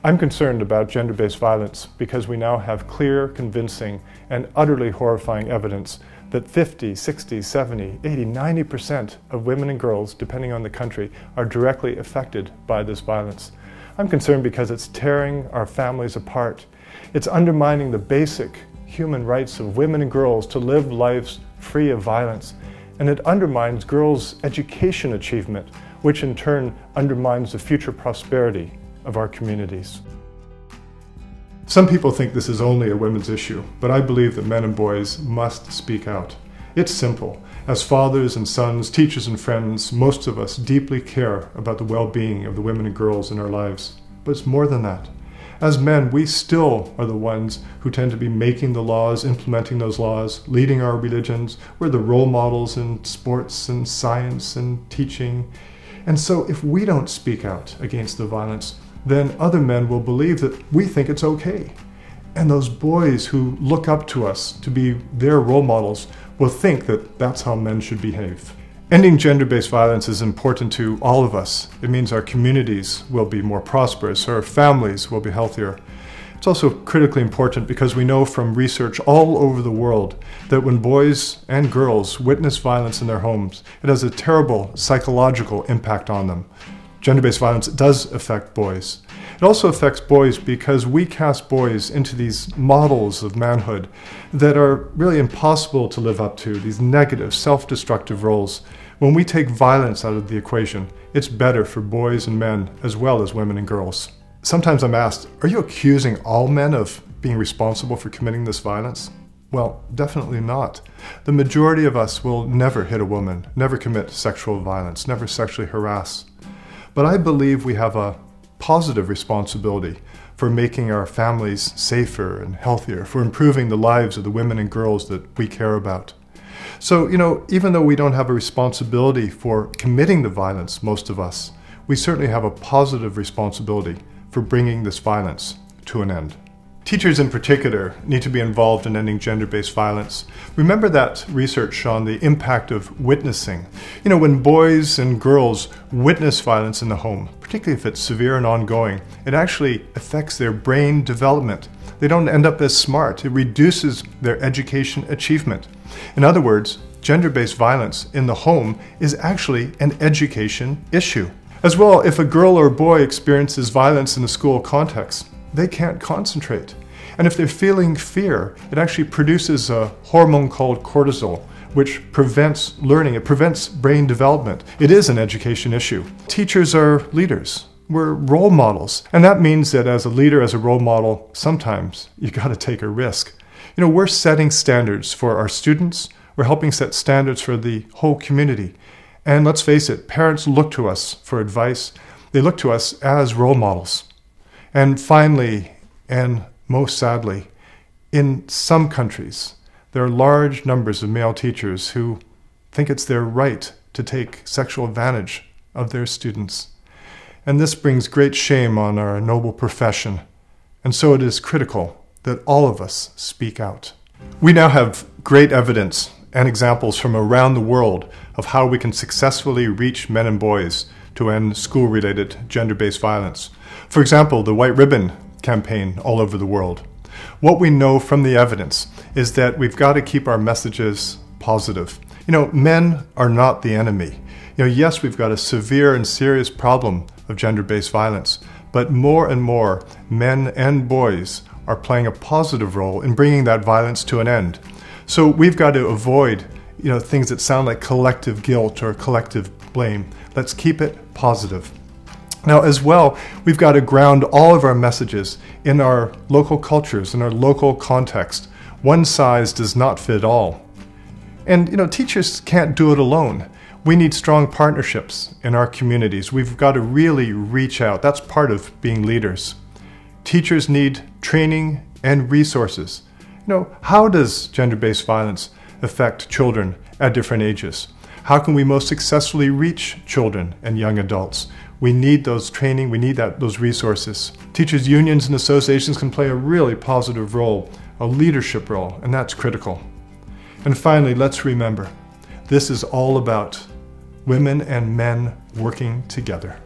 I'm concerned about gender-based violence because we now have clear, convincing, and utterly horrifying evidence that 50, 60, 70, 80, 90% of women and girls, depending on the country, are directly affected by this violence. I'm concerned because it's tearing our families apart. It's undermining the basic human rights of women and girls to live lives free of violence. And it undermines girls' education achievement, which in turn undermines the future prosperity of our communities. Some people think this is only a women's issue, but I believe that men and boys must speak out. It's simple. As fathers and sons, teachers and friends, most of us deeply care about the well-being of the women and girls in our lives. But it's more than that. As men, we still are the ones who tend to be making the laws, implementing those laws, leading our religions. We're the role models in sports and science and teaching. And so if we don't speak out against the violence, then other men will believe that we think it's okay. And those boys who look up to us to be their role models will think that that's how men should behave. Ending gender-based violence is important to all of us. It means our communities will be more prosperous, our families will be healthier. It's also critically important because we know from research all over the world that when boys and girls witness violence in their homes, it has a terrible psychological impact on them. Gender-based violence does affect boys. It also affects boys because we cast boys into these models of manhood that are really impossible to live up to, these negative, self-destructive roles. When we take violence out of the equation, it's better for boys and men as well as women and girls. Sometimes I'm asked, are you accusing all men of being responsible for committing this violence? Well, definitely not. The majority of us will never hit a woman, never commit sexual violence, never sexually harass. But I believe we have a positive responsibility for making our families safer and healthier, for improving the lives of the women and girls that we care about. So, even though we don't have a responsibility for committing the violence, most of us, we certainly have a positive responsibility for bringing this violence to an end. Teachers in particular need to be involved in ending gender-based violence. Remember that research on the impact of witnessing. When boys and girls witness violence in the home, particularly if it's severe and ongoing, it actually affects their brain development. They don't end up as smart. It reduces their education achievement. In other words, gender-based violence in the home is actually an education issue. As well, if a girl or a boy experiences violence in a school context, they can't concentrate. And if they're feeling fear, it actually produces a hormone called cortisol, which prevents learning. It prevents brain development. It is an education issue. Teachers are leaders. We're role models. And that means that as a leader, as a role model, sometimes you got to take a risk. We're setting standards for our students. We're helping set standards for the whole community. And let's face it, parents look to us for advice. They look to us as role models. And finally, and most sadly, in some countries, there are large numbers of male teachers who think it's their right to take sexual advantage of their students. And this brings great shame on our noble profession. And so it is critical that all of us speak out. We now have great evidence and examples from around the world of how we can successfully reach men and boys to end school-related gender-based violence. For example, the White Ribbon campaign all over the world. What we know from the evidence is that we've got to keep our messages positive. Men are not the enemy. Yes, we've got a severe and serious problem of gender-based violence, but more and more men and boys are playing a positive role in bringing that violence to an end. So we've got to avoid things that sound like collective guilt or collective blame. Let's keep it positive. Now, as well, we've got to ground all of our messages in our local cultures, in our local context. One size does not fit all. And, teachers can't do it alone. We need strong partnerships in our communities. We've got to really reach out. That's part of being leaders. Teachers need training and resources. How does gender-based violence affect children at different ages? How can we most successfully reach children and young adults? We need those training, we need those resources. Teachers' unions and associations can play a really positive role, a leadership role, and that's critical. And finally, let's remember, this is all about women and men working together.